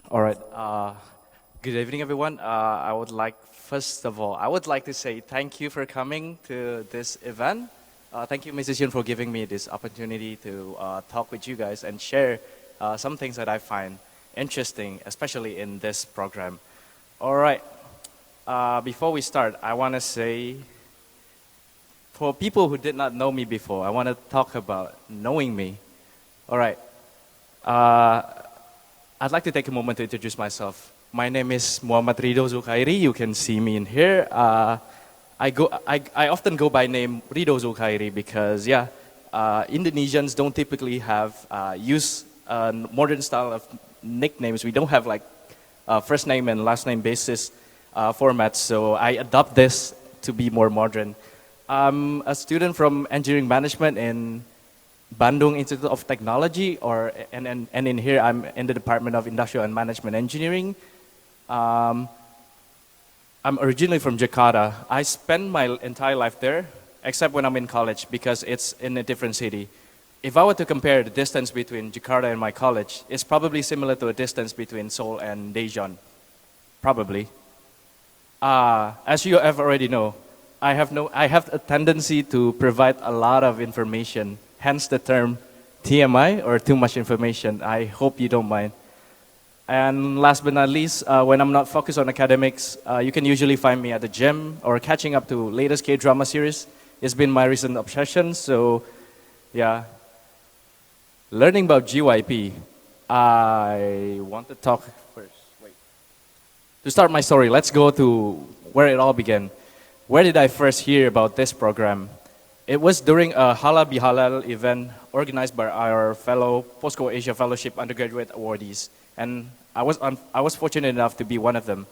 All right. Good evening, everyone. First of all, I would like to say thank you for coming to this event. Thank you, Mrs. Yun, for giving me this opportunity to talk with you guys and share some things that I find interesting, especially in this program. All right. Before we start, I want to say, for people who did not know me before, I want to talk about knowing me. All right. Uh, I'd like to take a moment to introduce myself. My name is Muhamad Ridho ZULKHOIRI. You can see me in here. I often go by name Ridho ZULKHOIRI because, Indonesians don't typically have use modern style of nicknames. We don't have like first name and last name basis formats, so I adopt this to be more modern. I'm a student from engineering management in Bandung Institute of Technology, and in here I'm in the Department of Industrial and Management Engineering. Um, I'm originally from Jakarta. I spent my entire life there, except when I'm in college because it's in a different city. If I were to compare the distance between Jakarta and my college, it's probably similar to a distance between Seoul and Daejeon, probably. As you have already know, I have a tendency to provide a lot of information, hence the term TMI or too much information. I hope you don't mind. And last but not least, when I'm not focused on academics, you can usually find me at the gym or catching up to latest K-drama series. It's been my recent obsession, so yeah. Learning about GYP, I want to talk first. Wait. To start my story, let's go to where it all began. Where did I first hear about this program? It was during a Halal Bihalal event organized by our fellow POSCO Asia Fellowship undergraduate awardees. And I was fortunate enough to be one of them.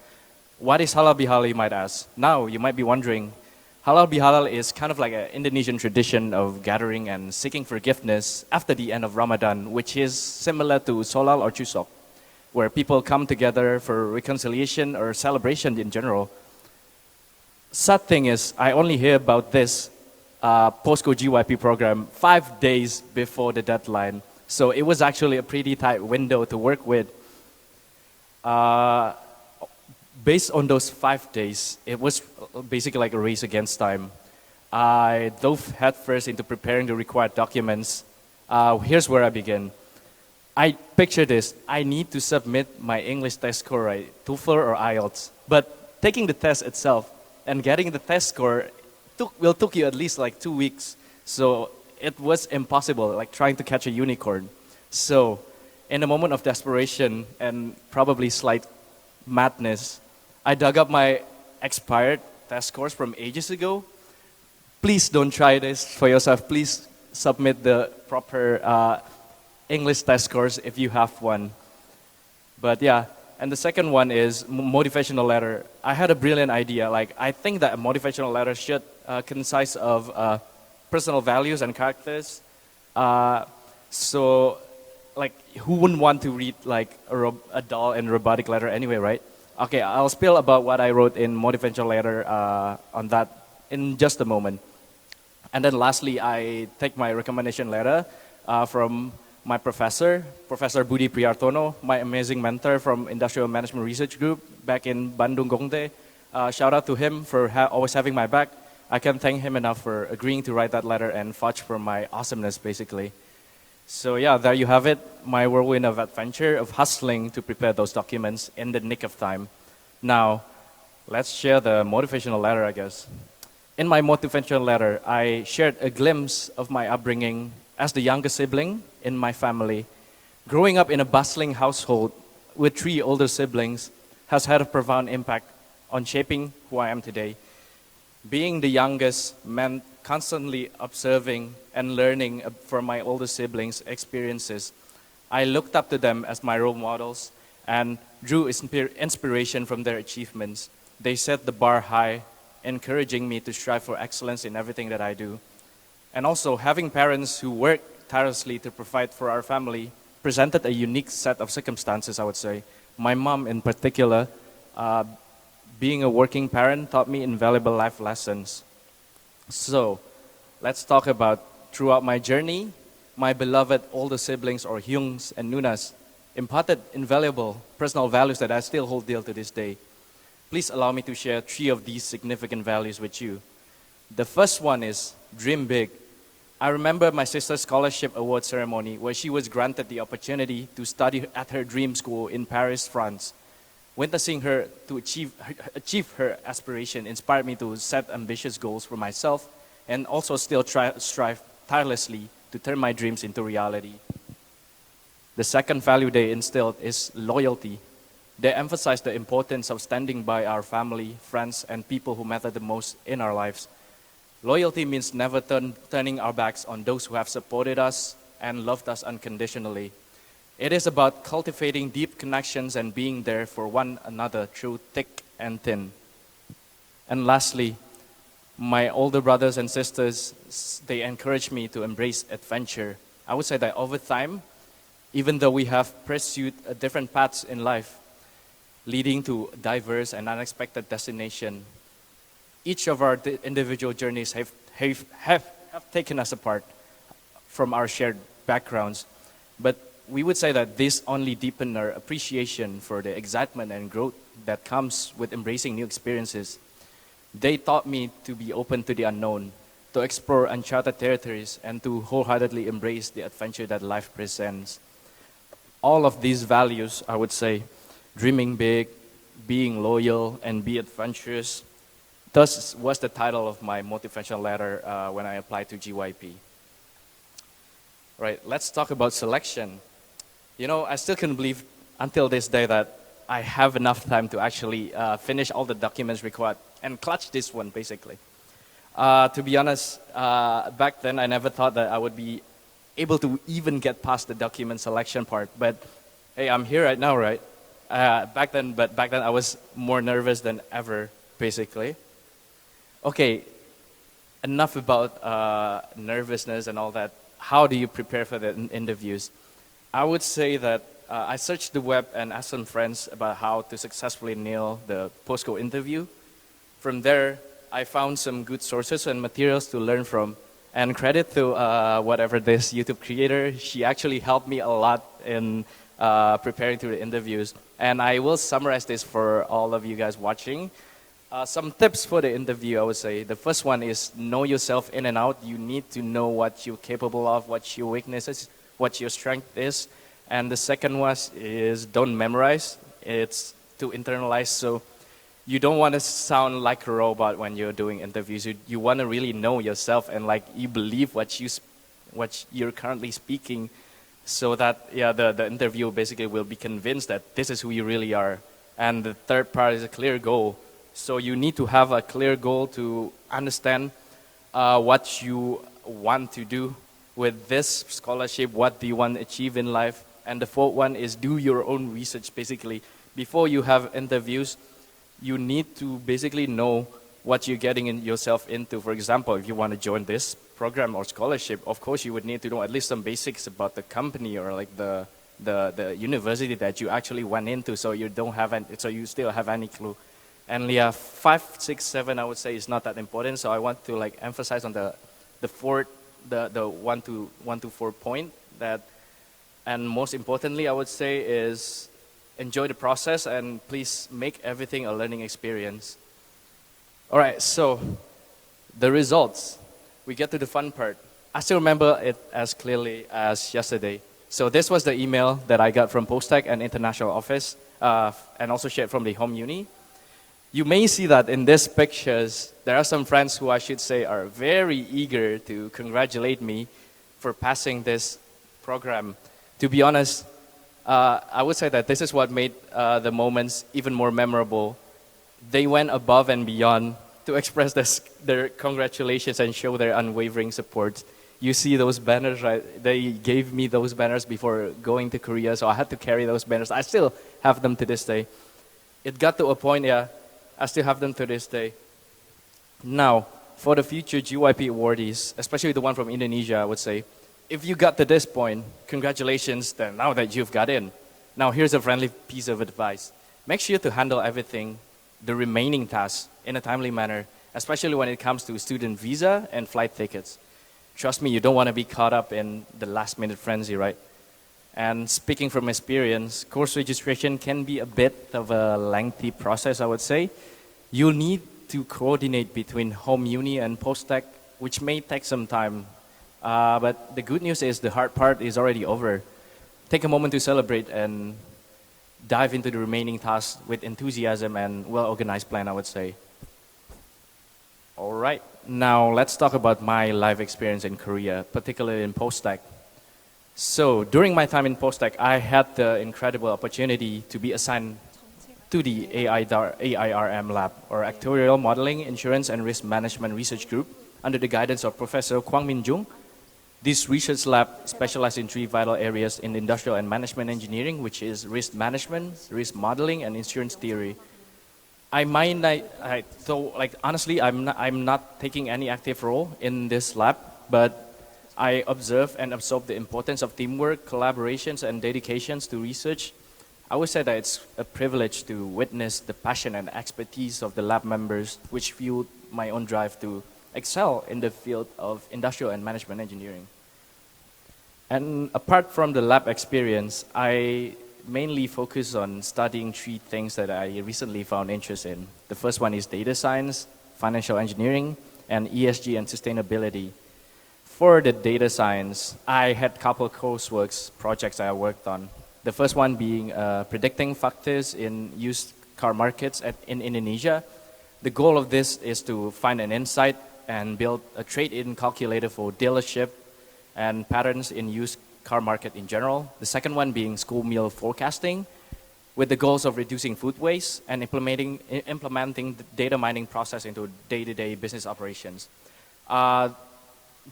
What is Halal Bihalal, you might ask? Now, you might be wondering, Halal Bihalal is kind of like an Indonesian tradition of gathering and seeking forgiveness after the end of Ramadan, which is similar to Solal or Chuseok, where people come together for reconciliation or celebration in general. Sad thing is, I only hear about this POSCO GYP program 5 days before the deadline. So it was actually a pretty tight window to work with. Based on those 5 days, it was basically like a race against time. I dove headfirst into preparing the required documents. Here's where I begin. I picture this. I need to submit my English test score, right? TOEFL or IELTS. But taking the test itself and getting the test score will took you at least like 2 weeks. So it was impossible, like trying to catch a unicorn. So in a moment of desperation and probably slight madness, I dug up my expired test scores from ages ago. Please don't try this for yourself. Please submit the proper English test scores if you have one. But yeah, and the second one is motivational letter. I had a brilliant idea. Like, I think that a motivational letter should consist of personal values and characters. So, like, who wouldn't want to read like a dull and robotic letter anyway, right? Okay, I'll spill about what I wrote in motivational letter on that in just a moment. And then lastly, I take my recommendation letter from my professor, Professor Budi Priartono, my amazing mentor from Industrial Management Research Group back in Bandung, Gongdae. Shout out to him for always having my back. I can't thank him enough for agreeing to write that letter and vouch for my awesomeness, basically. So yeah, there you have it, my whirlwind of adventure of hustling to prepare those documents in the nick of time. Now, let's share the motivational letter, I guess. In my motivational letter, I shared a glimpse of my upbringing as the youngest sibling in my family. Growing up in a bustling household with 3 older siblings has had a profound impact on shaping who I am today. Being the youngest meant constantly observing and learning from my older siblings' experiences. I looked up to them as my role models and drew inspiration from their achievements. They set the bar high, encouraging me to strive for excellence in everything that I do. And also, having parents who work tirelessly to provide for our family presented a unique set of circumstances, I would say. My mom in particular, being a working parent, taught me invaluable life lessons. So, let's talk about throughout my journey, my beloved older siblings or Hyungs and Nunas imparted invaluable personal values that I still hold dear to this day. Please allow me to share 3 of these significant values with you. The first one is dream big. I remember my sister's scholarship award ceremony where she was granted the opportunity to study at her dream school in Paris, France. Witnessing her to achieve her aspiration inspired me to set ambitious goals for myself and also still strive tirelessly to turn my dreams into reality. The second value they instilled is loyalty. They emphasize the importance of standing by our family, friends, and people who matter the most in our lives. Loyalty means never turning our backs on those who have supported us and loved us unconditionally. It is about cultivating deep connections and being there for one another through thick and thin. And lastly, my older brothers and sisters, they encourage me to embrace adventure. I would say that over time, even though we have pursued different paths in life, leading to diverse and unexpected destination, each of our individual journeys have taken us apart from our shared backgrounds. But we would say that this only deepened our appreciation for the excitement and growth that comes with embracing new experiences. They taught me to be open to the unknown, to explore uncharted territories, and to wholeheartedly embrace the adventure that life presents. All of these values, I would say, dreaming big, being loyal, and be adventurous, thus was the title of my motivational letter when I applied to GYP. Right, let's talk about selection. You know, I still can't believe until this day that I have enough time to actually finish all the documents required and clutch this one, basically. To be honest, back then I never thought that I would be able to even get past the document selection part. But hey, I'm here right now, right? Back then I was more nervous than ever, basically. Okay, enough about nervousness and all that. How do you prepare for the interviews? I would say that I searched the web and asked some friends about how to successfully nail the POSCO interview. From there, I found some good sources and materials to learn from. And credit to whatever this YouTube creator, she actually helped me a lot in preparing to the interviews. And I will summarize this for all of you guys watching. Some tips for the interview, I would say. The first one is know yourself in and out. You need to know what you're capable of, what your weaknesses, what your strength is. And the second one is don't memorize. It's to internalize. So you don't want to sound like a robot when you're doing interviews. You want to really know yourself and like you believe what you're currently speaking, so that the interviewer basically will be convinced that this is who you really are. And the third part is a clear goal. So you need to have a clear goal to understand what you want to do with this scholarship. What do you want to achieve in life? And the fourth one is do your own research. Basically, before you have interviews, you need to basically know what you're getting yourself into. For example, if you want to join this program or scholarship, of course you would need to know at least some basics about the company or like the university that you actually went into, so you still have any clue. And 5, 6, 7, I would say is not that important. So I want to like emphasize on the 1 to 4 point that, and most importantly, I would say is enjoy the process and please make everything a learning experience. All right, so the results. We get to the fun part. I still remember it as clearly as yesterday. So this was the email that I got from POSTECH and International Office and also shared from the home uni. You may see that in these pictures, there are some friends who I should say are very eager to congratulate me for passing this program. To be honest, I would say that this is what made the moments even more memorable. They went above and beyond to express their congratulations and show their unwavering support. You see those banners, right? They gave me those banners before going to Korea, so I had to carry those banners. I still have them to this day. It got to a point, I still have them to this day. Now, for the future GYP awardees, especially the one from Indonesia, I would say, if you got to this point, congratulations, then now that you've got in. Now here's a friendly piece of advice. Make sure to handle everything, the remaining tasks, in a timely manner, especially when it comes to student visa and flight tickets. Trust me, you don't want to be caught up in the last minute frenzy, right? And speaking from experience, course registration can be a bit of a lengthy process, I would say. You'll need to coordinate between home uni and POSTECH, which may take some time. But the good news is the hard part is already over. Take a moment to celebrate and dive into the remaining tasks with enthusiasm and well-organized plan, I would say. All right, now let's talk about my life experience in Korea, particularly in POSTECH. So during my time in POSTECH, I had the incredible opportunity to be assigned to the AIRM lab, or Actuarial Modeling, Insurance and Risk Management Research Group, under the guidance of Professor Kwang Min Jung. This research lab specializes in three vital areas in industrial and management engineering, which is risk management, risk modeling, and insurance theory. Honestly, I'm not taking any active role in this lab, but I observe and absorb the importance of teamwork, collaborations, and dedications to research. I would say that it's a privilege to witness the passion and expertise of the lab members, which fueled my own drive to excel in the field of industrial and management engineering. And apart from the lab experience, I mainly focus on studying three things that I recently found interest in. The first one is data science, financial engineering, and ESG and sustainability. For the data science, I had a couple of coursework projects I worked on. The first one being predicting factors in used car markets in Indonesia. The goal of this is to find an insight and build a trade-in calculator for dealership and patterns in used car market in general. The second one being school meal forecasting, with the goals of reducing food waste and implementing the data mining process into day-to-day business operations.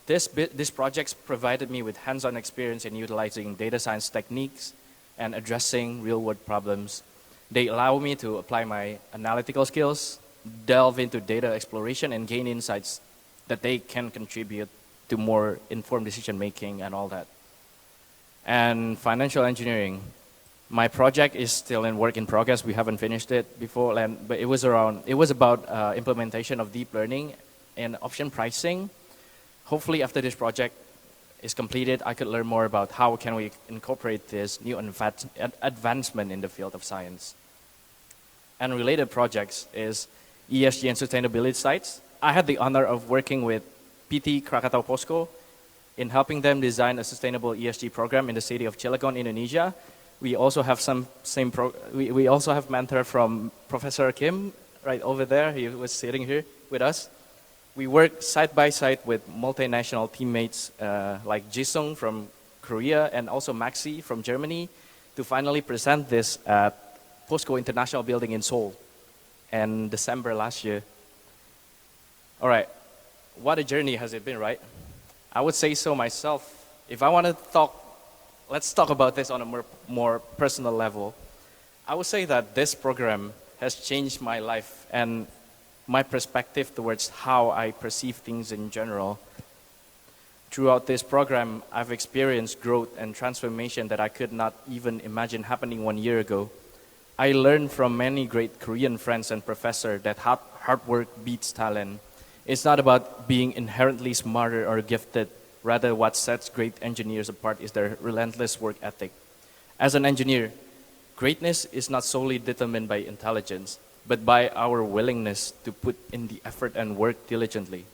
These projects provided me with hands-on experience in utilizing data science techniques and addressing real-world problems. They allow me to apply my analytical skills, delve into data exploration, and gain insights that they can contribute to more informed decision-making and all that. And financial engineering. My project is still in work in progress. We haven't finished it before, but it was about implementation of deep learning and option pricing. Hopefully after this project is completed, I could learn more about how can we incorporate this new advancement in the field of science. And related projects is ESG and sustainability sites. I had the honor of working with PT Krakatau POSCO in helping them design a sustainable ESG program in the city of Cilegon, Indonesia. We also have we also have mentor from Professor Kim right over there. He was sitting here with us. We work side by side with multinational teammates like Jisung from Korea and also Maxi from Germany to finally present this at POSCO International Building in Seoul in December last year. All right, what a journey has it been, right? I would say so myself. If I want to talk, let's talk about this on a more personal level. I would say that this program has changed my life and my perspective towards how I perceive things in general. Throughout this program, I've experienced growth and transformation that I could not even imagine happening 1 year ago. I learned from many great Korean friends and professors that hard work beats talent. It's not about being inherently smarter or gifted. Rather, what sets great engineers apart is their relentless work ethic. As an engineer, greatness is not solely determined by intelligence, but by our willingness to put in the effort and work diligently.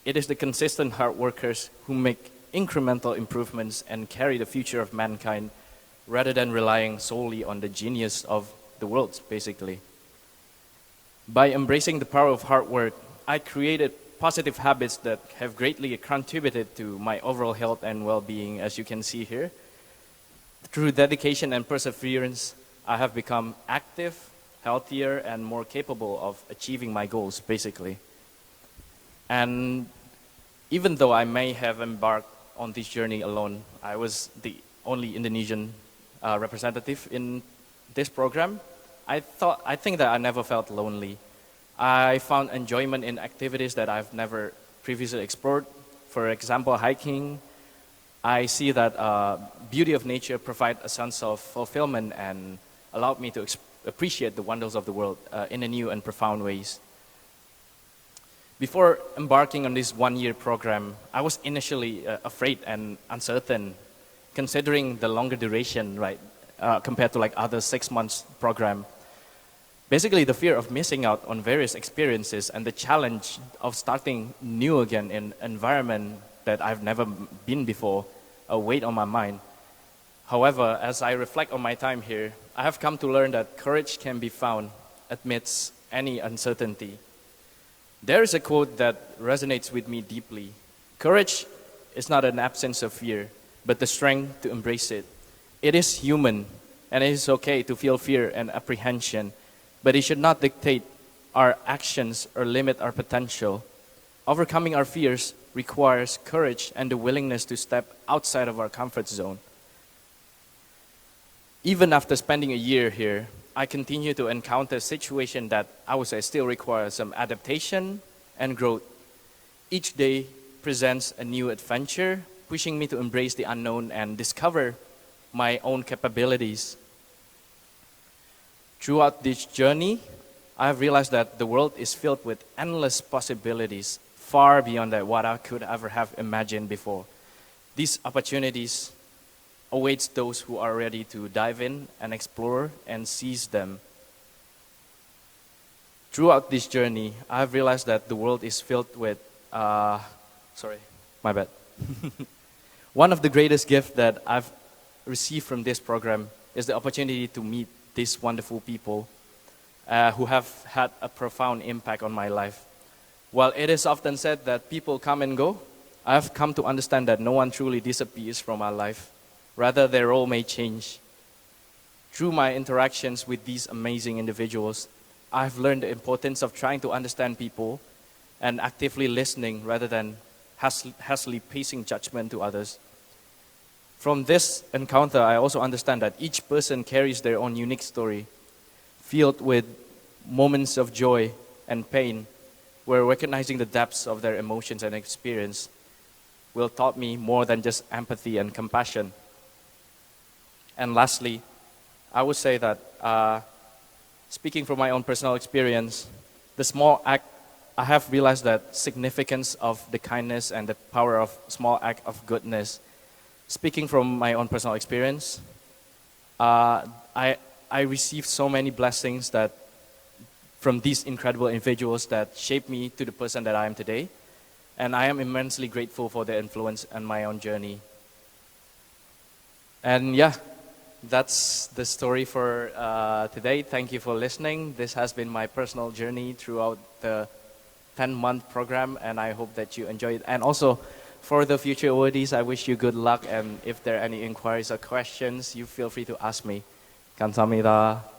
It is the consistent hard workers who make incremental improvements and carry the future of mankind rather than relying solely on the genius of the world, basically. By embracing the power of hard work, I created positive habits that have greatly contributed to my overall health and well-being, as you can see here. Through dedication and perseverance, I have become active, healthier, and more capable of achieving my goals, basically. And even though I may have embarked on this journey alone, I was the only Indonesian representative in this program. I think that I never felt lonely. I found enjoyment in activities that I've never previously explored. For example, hiking. I see that beauty of nature provides a sense of fulfillment and allowed me to appreciate the wonders of the world in a new and profound ways. Before embarking on this 1 year program, I was initially afraid and uncertain. considering the longer duration, right, compared to like other 6 months program. Basically, the fear of missing out on various experiences and the challenge of starting new again in an environment that I've never been before weighed on my mind. However, as I reflect on my time here, I have come to learn that courage can be found amidst any uncertainty. There is a quote that resonates with me deeply. Courage is not an absence of fear, but the strength to embrace it. It is human, and it is okay to feel fear and apprehension, but it should not dictate our actions or limit our potential. Overcoming our fears requires courage and the willingness to step outside of our comfort zone. Even after spending a year here, I continue to encounter situations that I would say still require some adaptation and growth. Each day presents a new adventure, pushing me to embrace the unknown and discover my own capabilities. Throughout this journey, I have realized that the world is filled with endless possibilities, far beyond that what I could ever have imagined before. These opportunities awaits those who are ready to dive in and explore and seize them. Throughout this journey, I have realized that the world is filled with, One of the greatest gifts that I've received from this program is the opportunity to meet these wonderful people who have had a profound impact on my life. While it is often said that people come and go, I have come to understand that no one truly disappears from our life. Rather, their role may change. Through my interactions with these amazing individuals, I have learned the importance of trying to understand people and actively listening rather than hastily passing judgment to others. From this encounter, I also understand that each person carries their own unique story, filled with moments of joy and pain, where recognizing the depths of their emotions and experience will taught me more than just empathy and compassion. And lastly, I would say that speaking from my own personal experience, the small act, I have realized that significance of the kindness and the power of small act of goodness. Speaking from my own personal experience, I received so many blessings that from these incredible individuals that shaped me to the person that I am today. And I am immensely grateful for their influence on my own journey. And yeah, that's the story for today. Thank you for listening. This has been my personal journey throughout the 10-month program, and I hope that you enjoy it. And also, for the future awardees, I wish you good luck, and if there are any inquiries or questions, you feel free to ask me. 감사합니다.